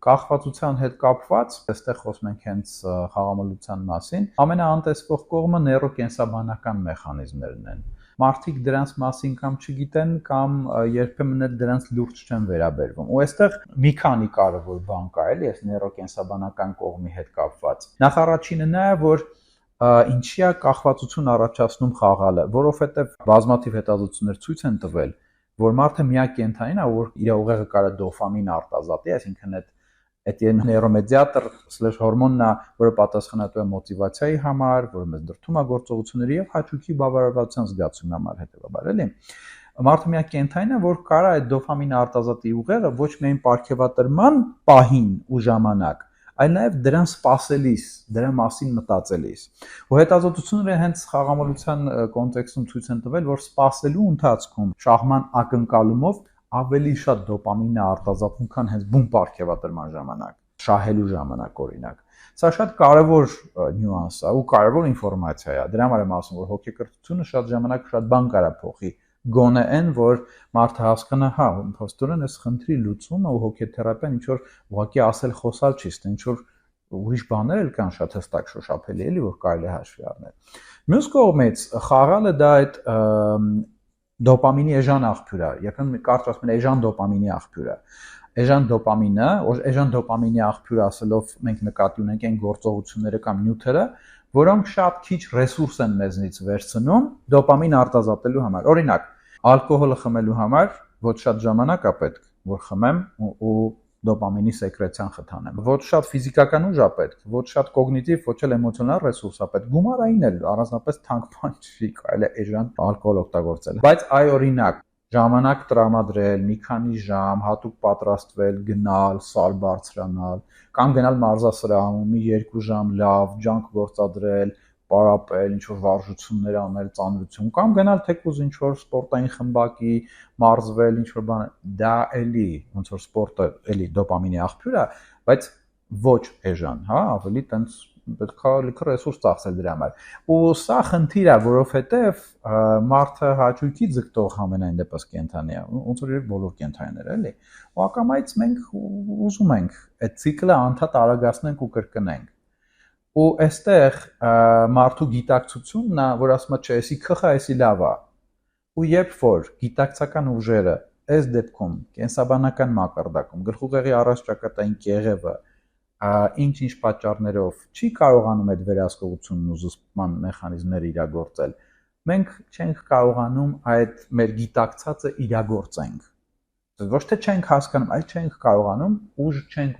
Կախվածության հետ կապված, այստեղ խոսում ենք հենց խաղամոլության մասին, ամենաանտեսվող կողմը նեյրոկենսաբանական մեխանիզմներն են։ Մարդիկ դրանց մասին կամ չգիտեն, կամ երբեմն էլ դրանց լուրջ չեն վերաբերվում։ Ու այստեղ մի քանի կարևոր բան կա, էլի, այս նեյրոկենսաբանական կողմի հետ կապված։ Նախ առաջինը նա է, որ ինչի է կախվածություն առաջացնում խաղալը, որովհետև բազմաթիվ հետազոտություններ ցույց են տվել, որ մարդը միակ կենդանին է, որ իր ուղեղը կարա դոֆամին արտազատի, այսինքն այդ նեյրոմեդիատոր/հորմոնն է, որը պատասխանատու է մոտիվացիայի համար, որը մեզ դրդում է գործողությունների եւ հաճույքի բավարարվածության զգացումի համար, հետեւաբար, էլի։ Մարդը միակ կենդանին է, որ կարա այդ դոֆամինը արտազատի ուղեղը ոչ միայն պարգևատրման պահին ու ժամանակ, այլ նաև դրան սпасելիս, դրա մասին մտածելիս։ Ու հետազոտությունները հենց խաղամոլության կոնտեքստում ցույց են տվել, որ սпасելու ընթացքում շահման ակնկալումով ավելի շատ դոպամին է արտազատվում, քան հենց բուն պարգևատրման ժամանակ, շահելու ժամանակ օրինակ։ Սա շատ կարևոր նյուանս է ու կարևոր ինֆորմացիա է։ Դրա համար եմ ասում, որ հոգեկրթությունը շատ ժամանակ շատ բան կարա փոխի։ Գոնե այն, որ մարդը հասկանա, հա, փոստորեն այս խնդրի լուծումը ու հոգեթերապիան ինչ որ ուղղակի ասել խոսալ չի, ստե ինչ որ ուրիշ բաներ էլ կան շատ հստակ շոշափելի, էլի, որ կարելի է հաշվի առնել։ Մյուս կողմից խաղալը դա այդ դոպամինի էժան աղբյուր է, երբեմն կարճ ասում են էժան դոպամինի աղբյուր է։ Էժան դոպամինը, էժան դոպամինի աղբյուր ասելով մենք նկատի ունենք այն գործողությունները կամ նյութերը, որոնք շատ քիչ ռեսուրս են մեզնից վերցնում դոպամին արտազատելու համար։ Օրինակ, ալկոհոլը խմելու համար ոչ շատ ժամանակ է պետք, որ խմեմ ու դոպամինի սեկրեցիան խթանեմ։ Ոչ շատ ֆիզիկական ուժ է պետք, ոչ շատ կոգնիտիվ, ոչ էլ էմոցիոնալ ռեսուրս է պետք։ Գումարային էլ առանձնապես թանկ բան չի, կարելի է էժան ալկոհոլ օգտագործել։ Բայց այ օրինակ, ժամանակ տրամադրել, մի քանի ժամ, հատուկ պատրաստվել, գնալ, սալ բարձրանալ, կամ գնալ մարզասրահում, մի 2 ժամ լավ, ջանք գործադրել, պարապել, ինչ որ վարժություններ անել, ծանրություն, կամ գնալ թեկուզ ինչ որ սպորտային խմբակի, մարզվել, ինչ որ բան, դա էլի ոնց որ սպորտը էլի դոպամինի աղբյուր է, բայց ոչ էժան, հա, ավելի տենց պետք է լիքը ռեսուրս ծախսել դրա համար։ Ու սա խնդիր է, որովհետև մարդը հաճույքի ձգտող համենայն դեպս կենդանի է, ոնց որ բոլոր կենդանիները, էլի։ Ու ակամայից մենք ուզում ենք այդ ցիկլը անդադ արագացնենք ու կրկնենք։ Ու այստեղ մարդու գիտակցությունն է, որ ասում է, չէ, էսի քխա, էսի լավ է։ Ու երբ որ գիտակցական ուժերը այս դեպքում կենսաբանական մակարդակում գլխուղեղի առաջճակատային կեղևը ինչ-ինչ պատճառներով չի կարողանում այդ վերահսկողությունն ու զսպման մեխանիզմները իրագործել, մենք չենք կարողանում այդ մեր գիտակցածը իրագործենք։ Ոչ թե չենք հասկանում, այլ չենք կարողանում, ուժ չենք